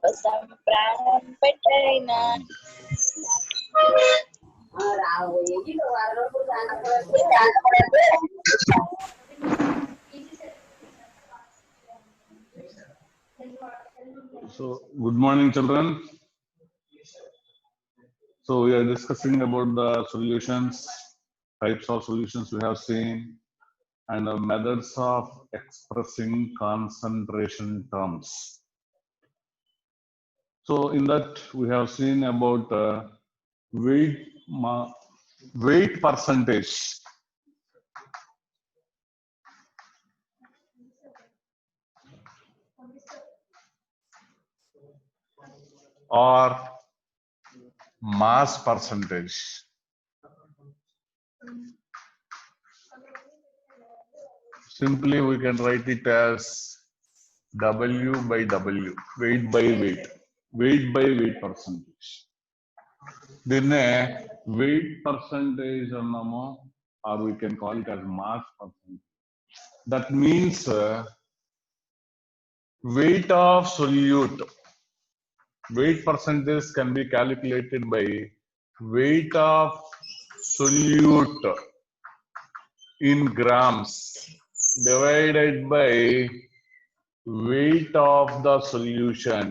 కోసం ప్రాణం పెట్టైనా So, good morning, children. So, we are discussing about the solutions, types of solutions we have seen, and the methods of expressing concentration terms. So, in that, we have seen about weight percentage. Or mass percentage. Simply we can write it as W by W, weight by weight, weight by weight percentage. Dinne weight percentage annamo, or we can call it as mass percentage. That means weight of solute. Weight percentage can be calculated by weight of solute in grams divided by weight of the solution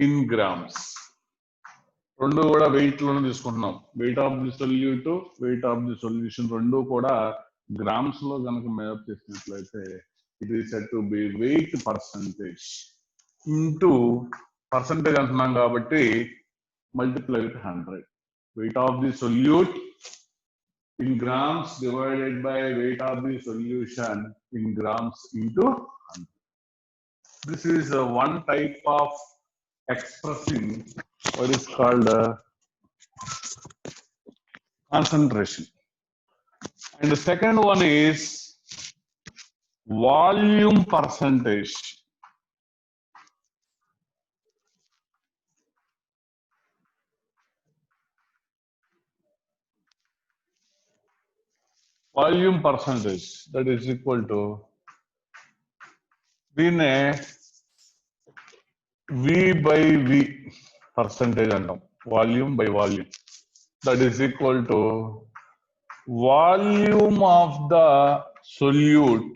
in grams. రెండు కూడా weight లోనే తీసుకుంటున్నాం. Weight of the solute, weight of the solution రెండు కూడా grams లో కనుక measure చేసినట్లయితే it is said to be weight percentage into percentage అంటున్నాం కాబట్టి multiply with 100. Weight of the solute in grams divided by weight of the solution in grams into 100. This is one type of expressing what is called concentration. And the second one is volume percentage. Volume percentage, that is equal to V by V percentage antam, volume by volume. That is equal to volume of the solute.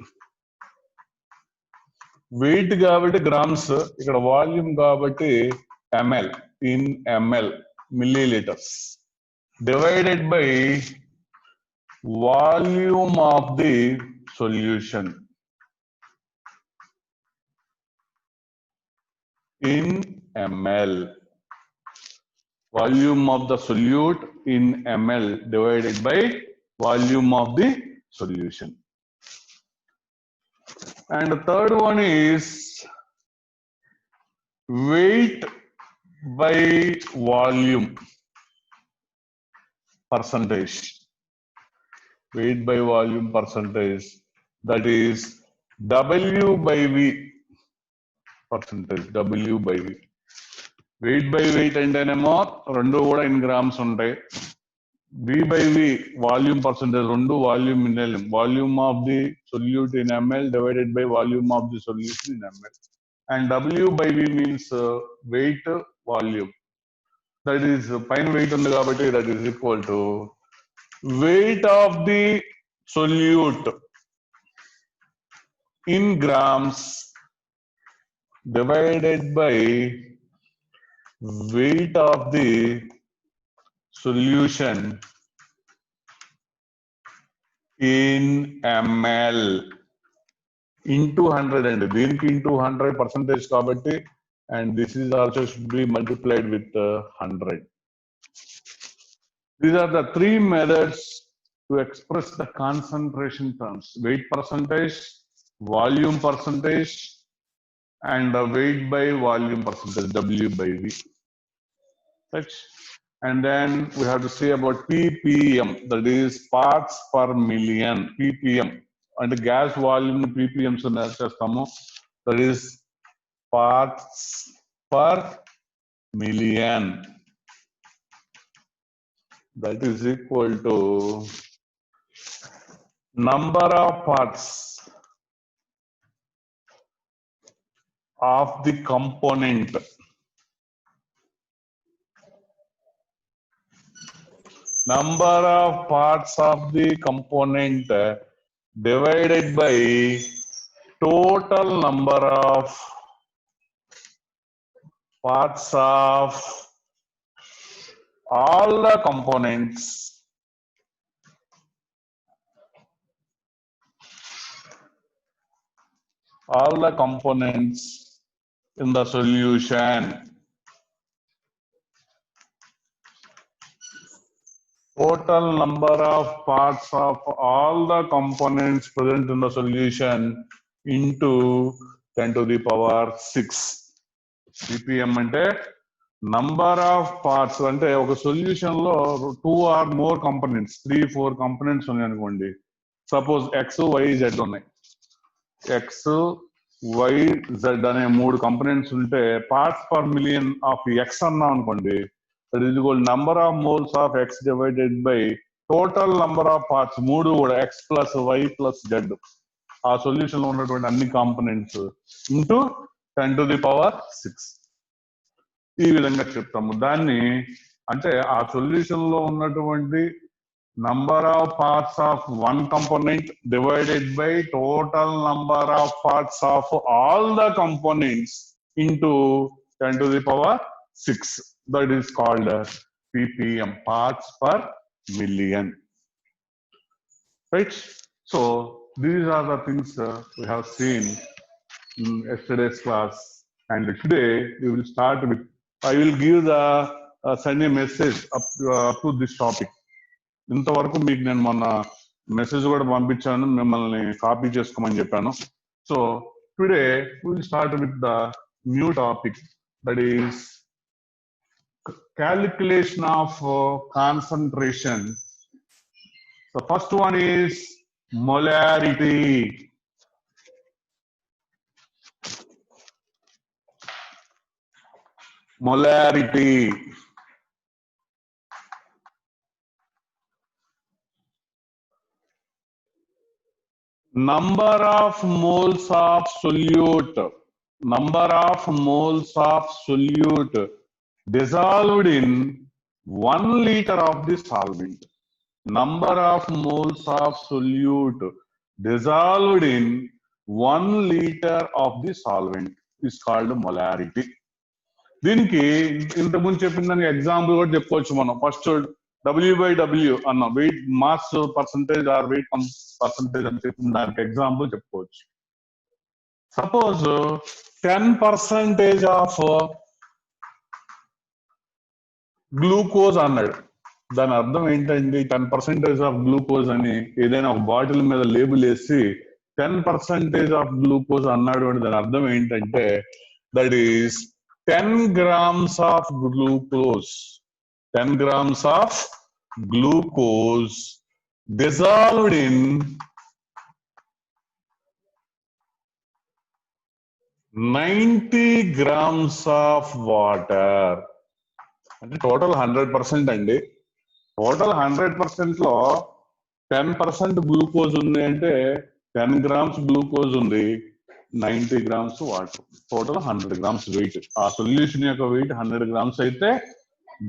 Weight కాబట్టి grams, ఇక్కడ volume కాబట్టి ml, in ml, milliliters, divided by volume of the solution in ml. Volume of the solute in ml divided by volume of the solution. And the third one is weight by volume percentage. Weight by volume percentage, that is W by V percentage, W by V. Weight by weight అంటేనేమో రెండు కూడా in grams ఉంటాయి. V by V volume percentage రెండు volume in L, volume of the solute in ml divided by volume of the solution in ml. And W by V means weight volume. That is పైన weight ఉంది కాబట్టి that is equal to weight of the solute in grams divided by weight of the solution in ml into 100 and దీనికి into 100 percentage కాబట్టి, and this is also should be multiplied with 100. These are the three methods to express the concentration terms: weight percentage, volume percentage, and the weight by volume percentage, W by V. Right? And then we have to say about ppm, that is parts per million, ppm. And the gas volume ppm so that is parts per million. That is equal to number of parts of the component. Number of parts of the component divided by total number of parts of all the components in the solution. Total number of parts of all the components present in the solution into 10 to the power 6. CPM అంటే number of parts అంటే ఒక solution లో 2 or more components 3-4 components ఉన్నాయి అనుకోండి. Suppose X, Y, Z ఉన్నాయి. X, Y, Z అనే 3 components ఉంటే parts per million of X అన్నాం అనుకోండి. That is equal number of moles of X divided by total number of parts 3 కూడా X plus Y plus Z ఆ solution లో ఉన్నటువంటి అన్ని components into 10 to the power 6 ఈ విధంగా చెప్తాము. దాన్ని అంటే ఆ సొల్యూషన్ లో ఉన్నటువంటి number of parts of one component divided by total number of parts of all the components into 10 to the power 6. That is called ppm, parts per million. Right? So these are the things we have seen in yesterday's class, and today we will start with, I will give the send a message up to this topic. ఇంతవరకు మీకు నేను మొన్న message కూడా పంపించాను, మిమ్మల్ని copy చేసుకోమని చెప్పాను. So today will start with the new topic, that is calculation of concentration. The first one is molarity. Molarity. Number of moles of solute. Number of moles of solute dissolved in 1 liter of the solvent. Number of moles of solute dissolved in 1 liter of the solvent is called molarity. దీనికి ఇంతకుముందు చెప్పిన దానికి example కూడా చెప్పుకోవచ్చు మనం. First W/W అన్న weight mass percentage or weight percentage అని చెప్పిన దానికి ఎగ్జాంపుల్ చెప్పుకోవచ్చు. సపోజ్ 10% ఆఫ్ గ్లూకోజ్ అన్నాడు. దాని అర్థం ఏంటండి? 10% ఆఫ్ గ్లూకోజ్ అని ఏదైనా ఒక బాటిల్ మీద లేబుల్ వేసి 10% ఆఫ్ గ్లూకోజ్ అన్నాడు అని దాని అర్థం ఏంటంటే that is 10 grams of glucose. 10 grams of glucose dissolved in 90 grams of water. అంటే టోటల్ 100% అండి. టోటల్ 100% లో 10% గ్లూకోజ్ ఉంది అంటే 10 grams గ్లూకోజ్ ఉంది, 90 grams water, total 100 grams weight. ఆ సొల్యూషన్ యొక్క వెయిట్ 100 grams అయితే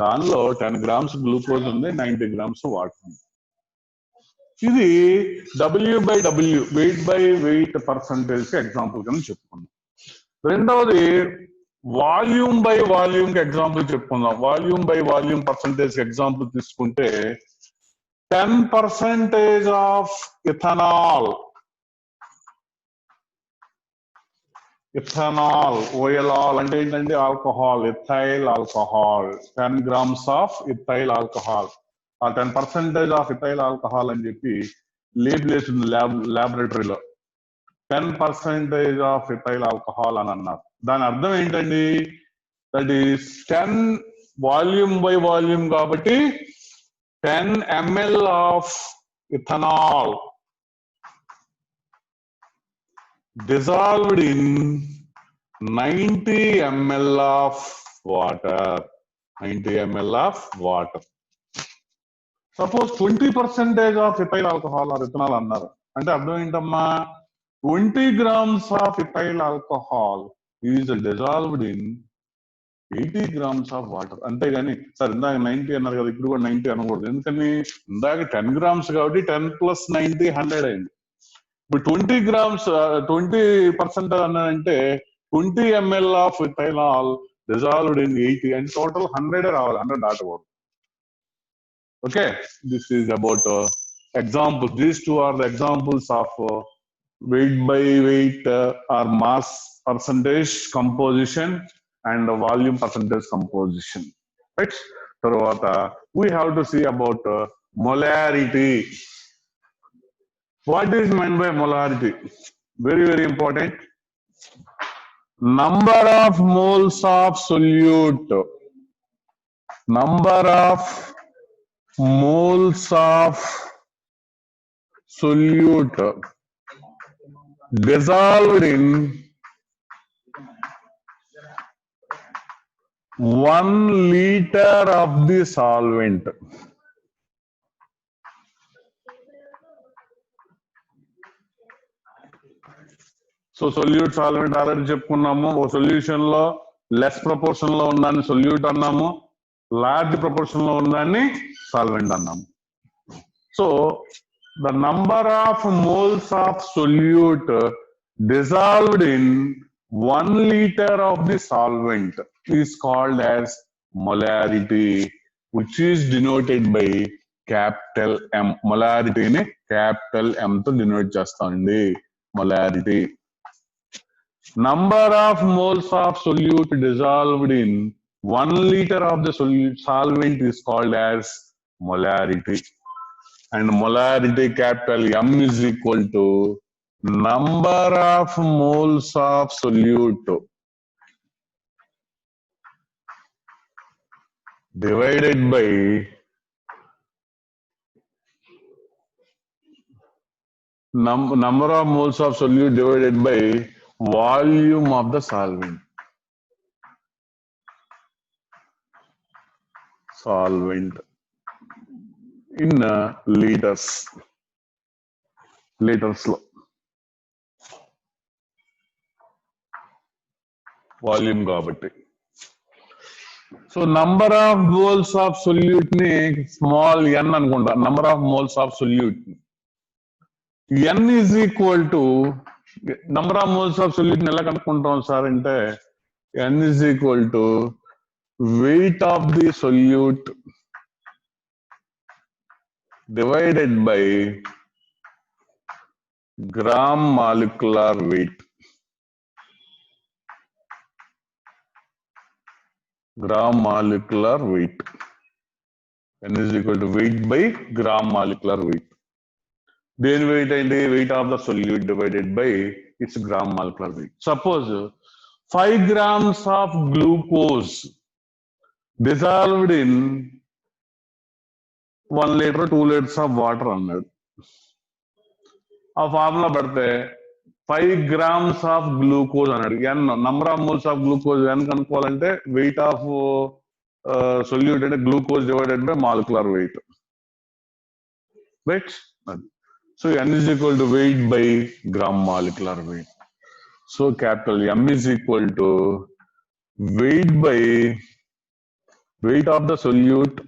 దానిలో 10 grams గ్లూకోజ్ ఉంది, 90 grams వాటర్ ఉంది. ఇది W/W, wait by wait percentage కి ఎగ్జాంపుల్ కింద చెప్పుకున్నాం. రెండవది వాల్యూమ్ బై వాల్యూమ్ కి ఎగ్జాంపుల్ చెప్పుకుందాం. వాల్యూమ్ బై వాల్యూమ్ పర్సంటేజ్ కి ఎగ్జాంపుల్ తీసుకుంటే 10% ఆఫ్ ఇథనాల్. ఇథనాల్, ఓఎల్ఆల్ అంటే ఏంటంటే alcohol, ethyl alcohol. 10 grams of ethyl alcohol. ఆ 10% ఆఫ్ ఇథైల్ ఆల్కహాల్ అని చెప్పి లేబుల్ వేసింది ల్యాబొరేటరీలో. 10% ఆఫ్ ఇథైల్ ఆల్కహాల్ అని అన్నారు. దాని అర్థం ఏంటండి? That is 10 volume by volume కాబట్టి 10 ml of ethanol dissolved in 90 ml of water. 90 ml of water. Suppose 20% of ethyl alcohol or ethanol అన్నారు అంటే అర్థం ఏంటమ్మా? 20 grams of ethyl alcohol is dissolved in 80 grams of water. అంతేగాని sir ఇందాక 90 అన్నారు కదా, ఇప్పుడు కూడా 90 అనకూడదు. ఎందుకని ఇందాక 10 grams కాబట్టి 10 + 90 100 అయింది. ఇప్పుడు 20 grams 20% అన్నానంటే 20 ml of ethanol dissolved in 80 and total 100 రావాలి, 100 దాటకూడదు. Okay, this is about examples. These two are the examples of weight by weight or mass percentage composition and volume percentage composition. Right? Tarvata, we have to see about molarity. What is meant by molarity? Very, very important. Number of moles of solute. Number of moles of solute dissolved in 1 liter of the solvent. So solute solvent already చెప్పుకున్నాము. ఒక solution లో less proportion లో ఉందాన్ని solute అన్నాము, large proportion లో ఉందాన్ని solvent అన్నాము. So the number of moles of solute dissolved in 1 liter of the solvent is called as molarity, which is denoted by capital M. Molarity ni capital M తో denote చేస్తామండి. Molarity. Number of moles of solute dissolved in 1 liter of the solvent is called as molarity. And molarity capital M is equal to number of moles of solute divided by number of moles of solute divided by volume of the solvent. Solvent in liters. Liters lo. Volume కాబట్టి. So number of moles of solute ని small n అనుకుంటా. Number of moles of solute n is equal to number of moles of solute ఎలా కనుక్కుంటాం sir అంటే n is equal to wait of the solute divided by gram molecular wait. Gram molecular weight. N is equal to weight by gram molecular weight. Then weight and weight of the solute divided by its gram molecular weight. Suppose 5 grams of glucose dissolved in 1 liter, 2 liters of water అన్నాడు. ఆ formula పడితే 5 grams of glucose అన్నాడు. n number of moles of glucose n కనుక్కోవాలంటే weight of solute అంటే glucose divided by molecular weight. Right? So n is equal to weight by gram molecular weight. So capital M is equal to weight by weight of the solute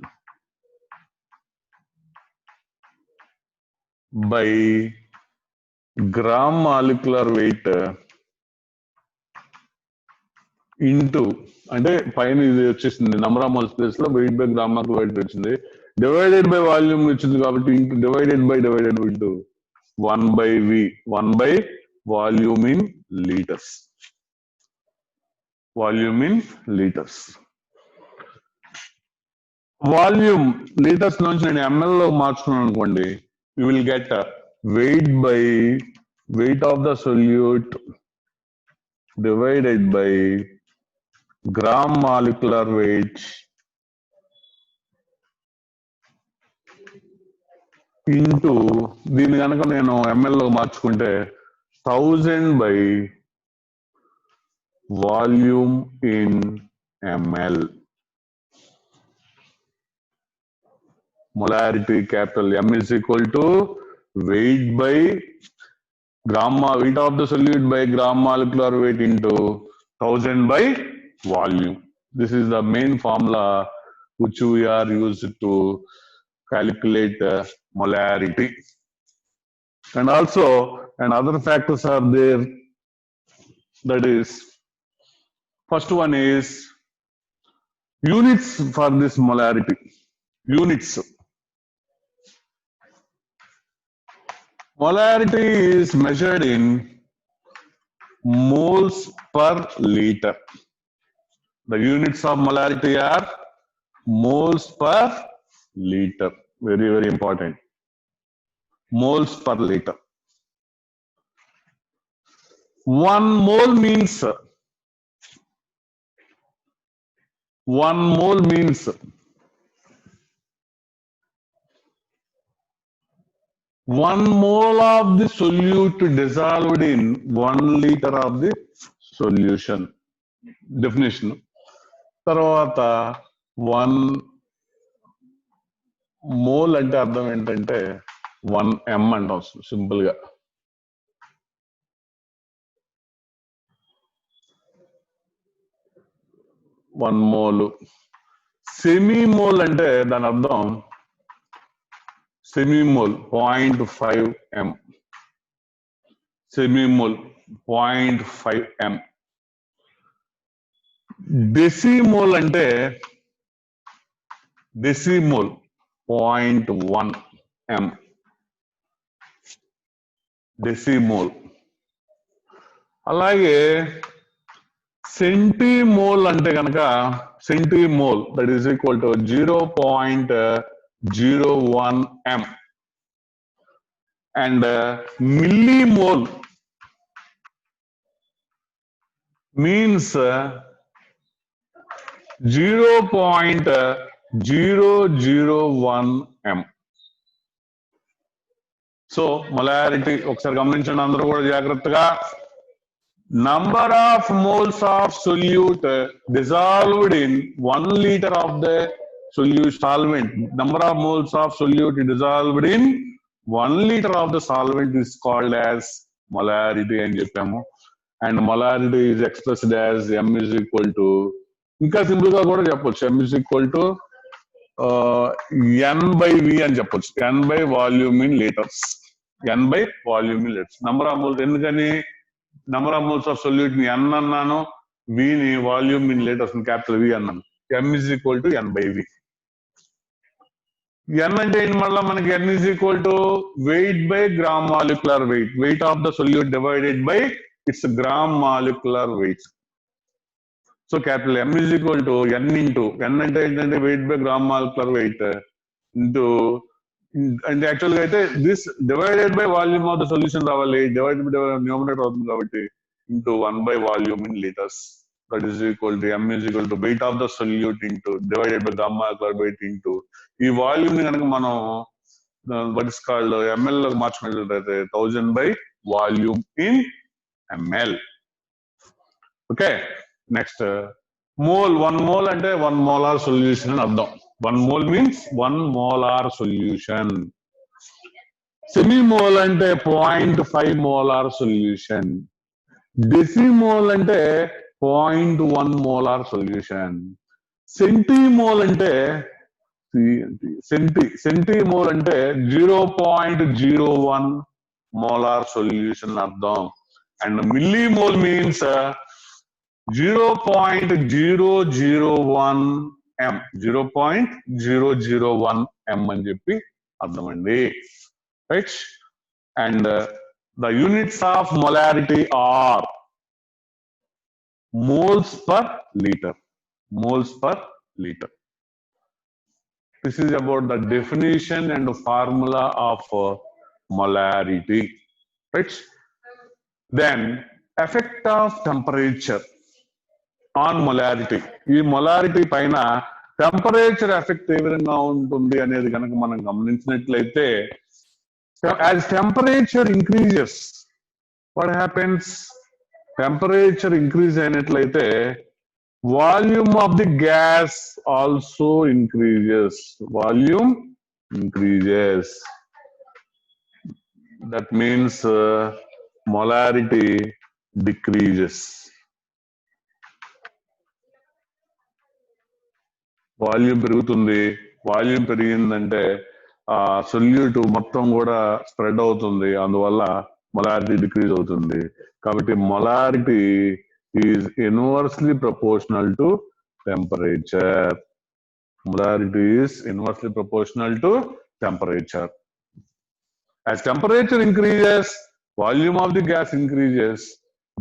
by gram molecular weight into అంటే పైన ఇది వచ్చేసింది number of moles place లో wait by gram molecular wait వచ్చింది, divided by volume వచ్చింది కాబట్టి into divided by into 1/V, 1 by volume in liters. Volume in liters. Volume litres నుంచి నేను ఎంఎల్ లో మార్చుకున్నాను అనుకోండి, you will get weight by weight of the solute divided by gram molecular weight into దీన్ని కనుక నేను ఎంఎల్ లో మార్చుకుంటే 1000 by volume in ml. Molarity capital M is equal to weight by weight of the solute by gram molecular weight into 1000 by volume. This is the main formula which we are used to calculate molarity. And also, and other factors are there. That is, first one is units for this molarity. Units. Molarity is measured in moles per liter. The units of molarity are moles per liter. Very, very important. Moles per liter. 1 mole means 1 mole means 1 mole of the solute dissolved in 1 liter of the solution. Definition. తర్వాత 1 mole అంటే అర్థం ఏంటంటే 1 m అంటాం simple గా. 1 mole. Semi mole అంటే దాని అర్థం semi mole 0.5 m. Semi mole 0.5 m. Decimole అంటే డెసిమోల్ 0.1 m. డెసిమోల్. అలాగే సెంటీమోల్ అంటే కనుక centimole that is equal to 0.01 m. And millimole means 0.001 m. So molarity ఒకసారి గమనించండి అందరూ కూడా జాగ్రత్తగా. Number of moles of solute dissolved in 1 liter of the solvent. Number of moles of solute dissolved in 1 liter of the solvent is called as molarity అని చెప్పాము. And molarity is expressed as m is equal to, ఇంకా simple గా కూడా చెప్పొచ్చు, m is equal to n by v అని చెప్పొచ్చు. n by volume in liters. n by volume in liters. Number of moles, ఎందుకని number of moles of solute ని n అన్నాను, v ని volume in litres capital V అన్నాను. m is equal to n by v. n అంటే ఏంటి మళ్ళీ మనకి n is equal to weight by gram molecular weight. Weight of the solute divided by its gram molecular weight. So capital M is equal to n into, n అంటే ఏంటంటే weight by gram molecular weight into, అంటే యాక్చువల్గా అయితే this divided by volume of the solution రావాలి, divided by numerator అవుతుంది కాబట్టి into 1 by volume in litres. That is equal to m is equal to weight of the solute into divided by gram molecular weight into ఈ volume ని కనుక మనం what is called ml లో మార్చుకున్నట్లయితే 1000 by volume in ml. Okay, next mole. 1 mole అంటే 1 molar solution అని అర్థం. 1 mole means 1 molar solution. సెమీమోల్ అంటే 0.5 molar solution. డెసిమోల్ అంటే 0.1 molar solution. సెంటీమోల్ అంటే సెంటీమోల్ అంటే 0.01 molar solution అర్థం. And millimole means 0.001 m. 0.001 m అని చెప్పి అర్థమండి. Right. And the units of molarity are moles per litre. Moles per litre. This is about the definition and formula of molarity. Right. Then effect of temperature on molarity. ఈ molarity పైన temperature effect ఏ విధంగా ఉంటుంది అనేది కనుక మనం గమనించినట్లయితే, as temperature increases, what happens? Temperature increase అయినట్లయితే volume of the gas also increases. Volume increases. That means molarity decreases. Volume పెరుగుతుంది. వాల్యూమ్ పెరిగిందంటే ఆ సొల్యూట్ మొత్తం కూడా స్ప్రెడ్ అవుతుంది, అందువల్ల మొలారిటీ డిక్రీజ్ అవుతుంది. కాబట్టి molarity is inversely proportional to temperature. Molarity is inversely proportional to temperature. As temperature increases, volume of the gas increases,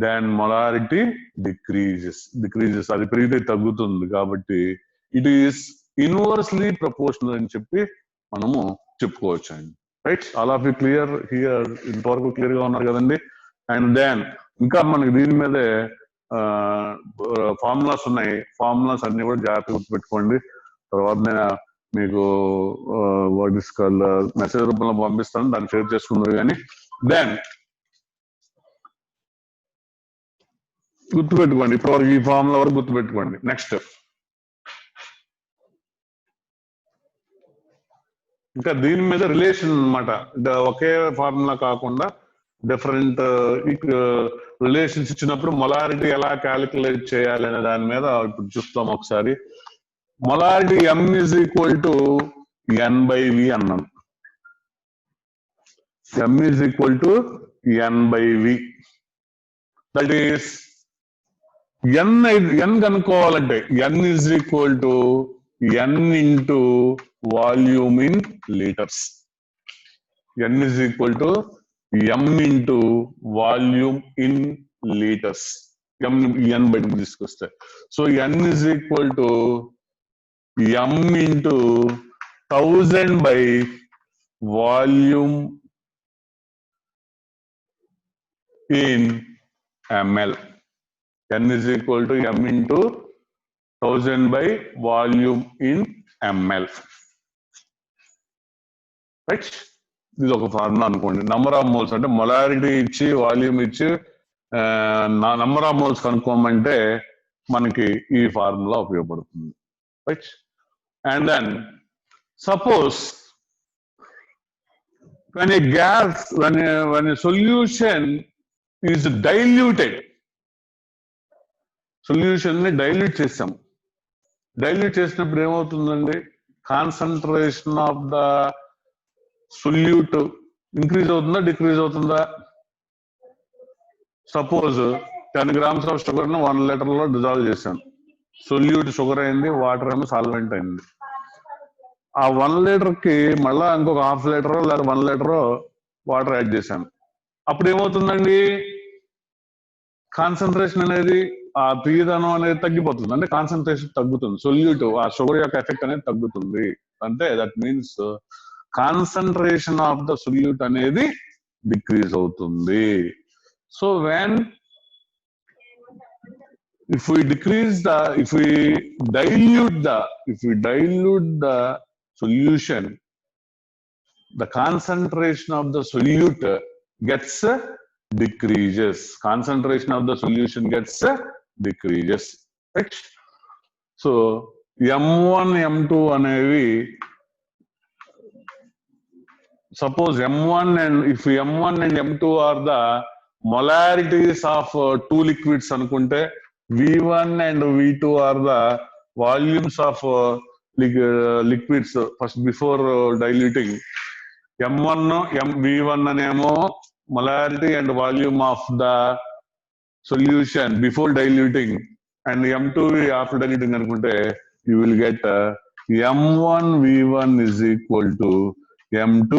then molarity decreases. అది పెరిగితే తగ్గుతుంది కాబట్టి it is inversely proportional అని చెప్పి మనము చెప్పుకోవచ్చు అండి. Right, all of you clear here? ఇంతవరకు క్లియర్ గా ఉన్నారు కదండి. అండ్ దెన్ ఇంకా మనకి దీని మీదే ఫార్ములాస్ ఉన్నాయి. ఫార్ములాస్ అన్ని కూడా జాగ్రత్తగా గుర్తుపెట్టుకోండి. తర్వాత నేను మీకు మెసేజ్ రూపంలో పంపిస్తాను, దాన్ని షేర్ చేసుకున్నారు. కానీ దెన్ గుర్తుపెట్టుకోండి, ఇప్పటివరకు ఈ ఫార్ములా వరకు గుర్తుపెట్టుకోండి. నెక్స్ట్ ఇంకా దీని మీద రిలేషన్ అన్నమాట. ఒకే ఫార్ములా కాకుండా డిఫరెంట్ రిలేషన్స్ ఇచ్చినప్పుడు మొలారిటీ ఎలా క్యాలిక్యులేట్ చేయాలి అనే దాని మీద ఇప్పుడు చూస్తాం ఒకసారి. Molarity M is equal to N/V అన్నాం. M is equal to N/V. That is N కనుక్కోవాలంటే N is equal to N into volume in liters. N is equal to M into volume in liters. N బయటకు తీసుకొస్తే so N is equal to M into 1000 by volume in ml. N is equal to M into 1000 by volume in ml. Right, ఇది ఒక formula అనుకోండి. Number of moles అంటే molarity ఇచ్చి volume ఇచ్చి number of moles కనుక్కోమంటే మనకి ఈ formula ఉపయోగపడుతుంది. Right, and then suppose when a solution is diluted, solution ని dilute చేసాం. డైల్యూట్ చేసినప్పుడు ఏమవుతుందండి? Concentration of the solute increase అవుతుందా, డిక్రీజ్ అవుతుందా? సపోజ్ 10 grams ఆఫ్ షుగర్ ను 1 liter లో డిజాల్వ్ చేశాను. సొల్యూట్ షుగర్ అయింది, వాటర్ ఏమో సాల్వెంట్ అయింది. ఆ 1 liter కి మళ్ళా ఇంకొక 1/2 liter లేదా 1 liter వాటర్ యాడ్ చేశాను. అప్పుడు ఏమవుతుందండి? కాన్సన్ట్రేషన్ అనేది, ఆ తీయదనం అనేది తగ్గిపోతుంది. అంటే కాన్సన్ట్రేషన్ తగ్గుతుంది, సొల్యూట్ ఆ షుగర్ యొక్క ఎఫెక్ట్ అనేది తగ్గుతుంది. అంటే that means concentration of the solute అనేది డిక్రీజ్ అవుతుంది. So when if we dilute the solution, the concentration of the solute gets decreases. Concentration of the solution gets decreases. Right? So M1, M2 అనేవి, suppose M1 and if M1 and M2 are the molarities of two liquids అనుకుంటే, V1 and V2 are the volumes of liquids first before diluting. M1 V1 అనేమో molarity and volume of the solution before diluting, and M2 after diluting అనుకుంటే you will get M1 V1 is equal to M2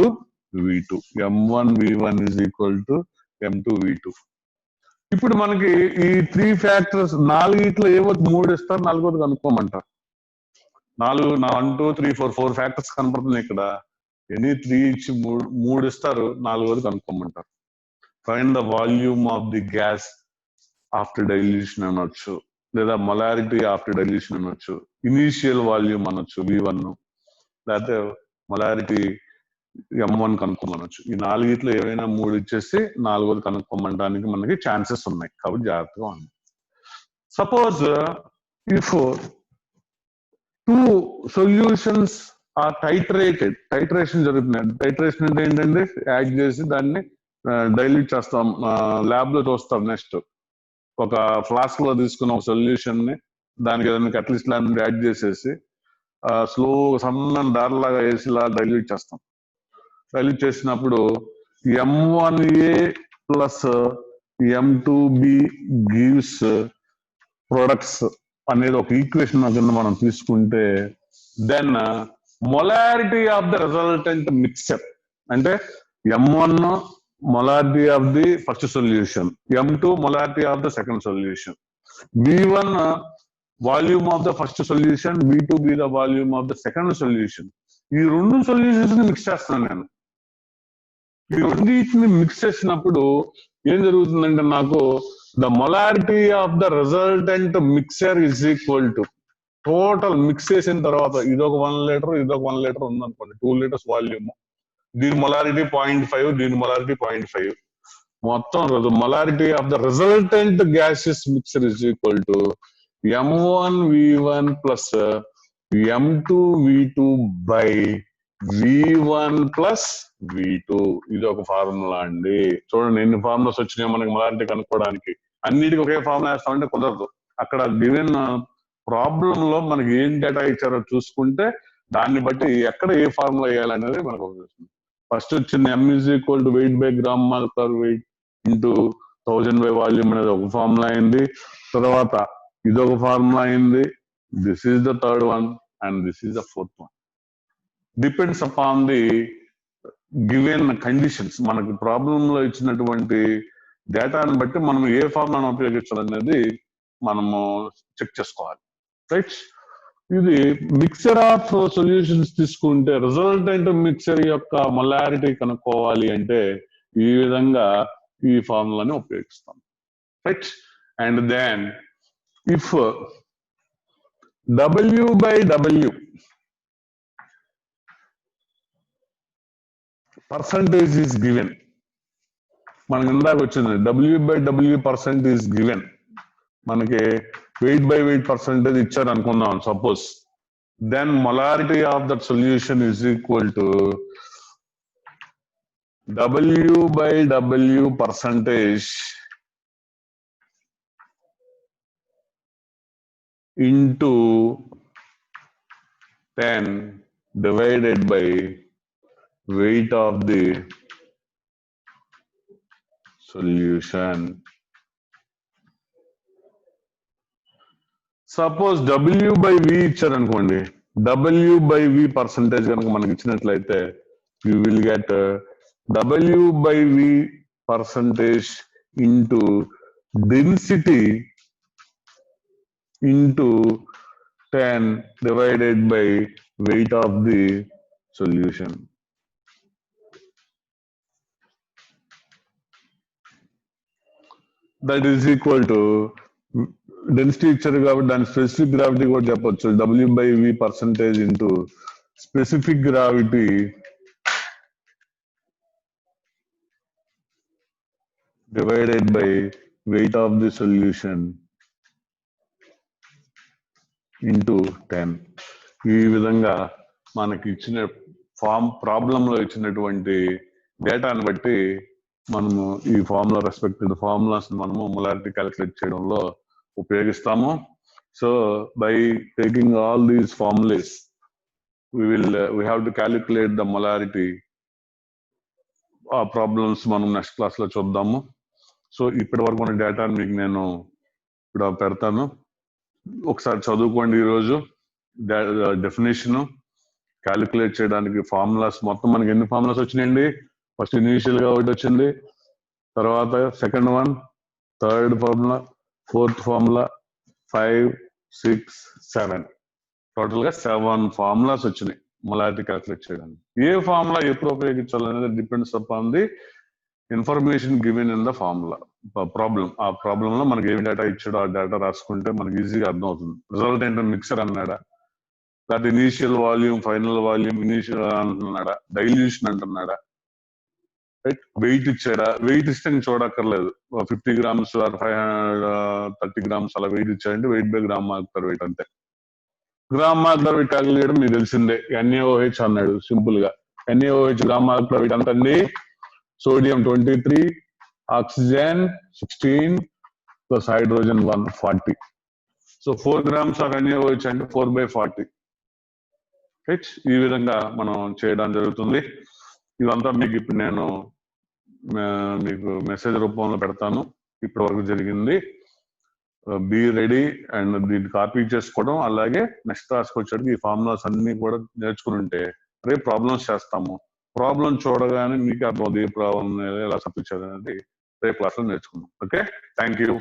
V2. M1 V1 is equal to M2 V2. ఇప్పుడు మనకి ఈ 3 factors, 4 ఏవో 3 ఇస్తారు, 4ది కనుక్కోమంటారు. 1 2 3 4 factors కనపడుతుంది ఇక్కడ. Any 3 ఇచ్చి 3 ఇస్తారు, 4ది కనుక్కోమంటారు. Find the volume of the gas after dilution అనొచ్చు, లేదా మొలారిటీ ఆఫ్టర్ డైల్యూషన్ అనొచ్చు, ఇనీషియల్ వాల్యూమ్ అనొచ్చు V1, లేకపోతే మొలారిటీ M1 కనుక్కోమనొచ్చు. ఈ 4 ఏవైనా 3 ఇచ్చేసి 4ది కనుక్కోమనడానికి మనకి ఛాన్సెస్ ఉన్నాయి. కాబట్టి జాగ్రత్తగా ఉంది. Suppose if 2 solutions are titrated, titration జరుగుతున్నాయి. టైట్రేషన్ అంటే ఏంటంటే యాడ్ చేసి దాన్ని డైల్యూట్ చేస్తాం, ల్యాబ్ లో చూస్తాం. నెక్స్ట్ ఒక ఫ్లాస్క్ లో తీసుకున్న ఒక సొల్యూషన్ ని దానికి ఏదైనా అట్లీస్ట్ యాడ్ చేసేసి స్లో సన్న దారిలాగా వేసి డైల్యూట్ చేస్తాం. డైల్యూట్ చేసినప్పుడు M1A plus M2B gives products అనేది ఒక ఈక్వేషన్ కింద మనం తీసుకుంటే then molarity of the resultant mixture అంటే M1 molarity of the first solution, M2 molarity of the second solution, V1 volume of the first solution, V2 be the volume of the second solution. ఈ రెండు solutions ని mix చేస్తాను నేను. ఈ రెండింటిని mix చేసినప్పుడు ఏం జరుగుతుందంటే నాకు the molarity of the resultant mixer is equal to total mix చేసిన తర్వాత ఇదొక 1 లీటర్ ఇదొక 1 లీటర్ ఉందనుకోండి, 2 liters వాల్యూమ్, దీని మొలారిటీ 0.5, దీని మొలారిటీ 0.5, మొత్తం molarity of the resultant gases mixer is equal to M1V1 plus M2V2 by V1 plus V2. ఇది ఒక ఫార్ములా అండి. చూడండి ఎన్ని ఫార్ములాస్ వచ్చినాయో మనకి మొలారిటీ కనుక్కోవడానికి. అన్నిటికీ ఒకే ఫార్ములా వేస్తామంటే కుదరదు. అక్కడ గివెన్ ప్రాబ్లం లో మనకి ఏం డేటా ఇచ్చారో చూసుకుంటే దాన్ని బట్టి ఎక్కడ ఏ ఫార్ములా వేయాలనేది మనకు వస్తుంది. ఫస్ట్ వచ్చింది M is equal to wait by gram molecular weight into 1000 by volume అనేది ఒక ఫార్ములా అయింది. తర్వాత ఇదొక ఫార్ములా అయింది. This is the third one and this is the fourth one. Depends upon the given conditions. మనకి ప్రాబ్లంలో ఇచ్చినటువంటి డేటాను బట్టి మనం ఏ ఫార్ములాను ఉపయోగించాలనేది మనము చెక్ చేసుకోవాలి, రైట్? ఇది మిక్సర్ ఆఫ్ సొల్యూషన్స్ తీసుకుంటే రిజల్టెంట్ మిక్సర్ యొక్క మొలారిటీ కనుక్కోవాలి అంటే ఈ విధంగా ఈ ఫార్ములాని ఉపయోగిస్తాం, right? And then if W by W percentage is given, మనకి ఇందాక వచ్చింది W by W percent is given, మనకి వెయిట్ బై వెయిట్ పర్సెంటేజ్ ఇచ్చారు అనుకుందాం suppose, then molarity of that solution is equal to W by W percentage into 10 divided by weight of the solution. Suppose W by V ఇచ్చారు అనుకోండి, W by V percentage కనుక మనకి ఇచ్చినట్లయితే you will get W by V percentage into density into 10 divided by weight of the solution. That is equal to density ఇచ్చారు కాబట్టి దాని specific gravity కూడా చెప్పొచ్చు, W by V percentage into specific gravity divided by weight of the solution into 10. ఈ విధంగా మనకి ఇచ్చిన ప్రాబ్లంలో ఇచ్చినటువంటి డేటాను బట్టి మనము ఈ ఫార్ములా రెస్పెక్టివ్ ఫార్ములాస్ మనము మొలారిటీ క్యాలిక్యులేట్ చేయడంలో ఉపయోగిస్తాము. So by taking all these formulas we have to calculate the molarity. ఆ ప్రాబ్లమ్స్ మనం నెక్స్ట్ క్లాస్ లో చూద్దాము. సో ఇప్పటి వరకు ఉన్న డేటాను మీకు నేను ఇప్పుడు పెడతాను, ఒకసారి చదువుకోండి. ఈరోజు డెఫినేషన్ క్యాలిక్యులేట్ చేయడానికి ఫార్ములాస్ మొత్తం మనకి ఎన్ని ఫార్ములాస్ వచ్చినాయండి? ఫస్ట్ ఇనీషియల్ గా ఒకటి వచ్చింది, తర్వాత second one, third formula, fourth formula, 5, 6, 7, total గా 7 ఫార్ములాస్ వచ్చినాయి మొలారిటీ క్యాలిక్యులేట్ చేయడానికి. ఏ ఫార్ములా ఎప్పుడు ఉపయోగించాలనేది depends upon the information given in the formula problem. ఆ ప్రాబ్లం లో మనకి ఏం డేటా ఇచ్చాడో ఆ డేటా రాసుకుంటే మనకి ఈజీగా అర్థం అవుతుంది. రిజల్ట్ ఏంటంటే మిక్సర్ అన్నాడా, లేకపోతే initial volume, final volume, initial అంటున్నాడా, డైల్యూషన్ అంటున్నాడా, రైట్? వెయిట్ ఇచ్చాడా, వెయిట్ ఇస్తే నేను చూడక్కర్లేదు, 50 grams 530 grams అలా వెయిట్ ఇచ్చాడంటే weight by gram molecular weight అంతే. గ్రామ్ మాలిక్యులర్ వెయిట్ క్యాలిక్యులేట్ చేయడం మీకు తెలిసిందే, NaOH అన్నాడు సింపుల్ గా. NaOH గ్రామ్ మాలిక్యులర్ వెయిట్ అంత అండి, sodium 23, oxygen 16 plus hydrogen 1, 40. So 4 grams of NaOH అంటే 4/40. రైట్, ఈ విధంగా మనం చేయడం జరుగుతుంది. ఇదంతా మీకు ఇప్పుడు నేను మీకు మెసేజ్ రూపంలో పెడతాను. ఇప్పటి వరకు జరిగింది. బీ రెడీ అండ్ దీన్ని కాపీ చేసుకోవడం, అలాగే నెక్స్ట్ క్లాస్కి వచ్చేటికి ఈ ఫార్ములాస్ అన్ని కూడా నేర్చుకుని ఉంటే రేపు ప్రాబ్లమ్స్ చేస్తాము. ప్రాబ్లం చూడగానే మీకు అర్థమవుతుంది ఏ ప్రాబ్లం ఎలా సబ్మిట్ చేయాలనేది రేపు క్లాస్లో నేర్చుకుందాం. Okay, thank you.